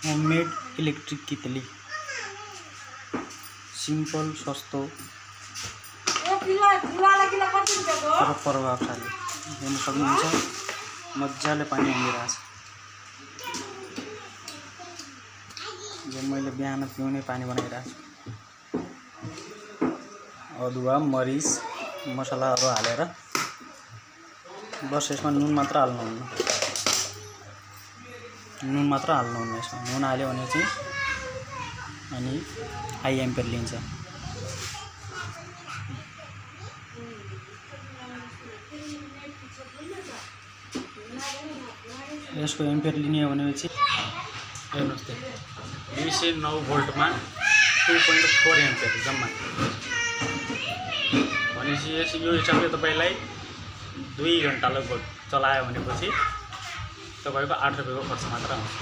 homemade electric कितली simple सस्तो तर प्रभावशाली हेर्न सक्नुहुन्छ मजाले पानी आइरहेछ यो मैले बिहान पिउने पानी बनाइरहेछु अदुवा मरिच मसलाहरू हालेर बस यसमा नुन मात्र हाल्नुहुन्न यसमा नुन हाल्यो भने चाहिँ अनि हाई एम्पियर लिन्छ यसको एम्पियर लिने हो भनेपछि हेर्नुस् त 209 भोल्टमा 2.4 एम्पियर जम्मा भनेपछि यो हिसाबले तपाईलाई 2 घण्टा लगभग चलायो भनेपछि तपाईको 8 रुपैयाँको खर्च मात्र आउँछ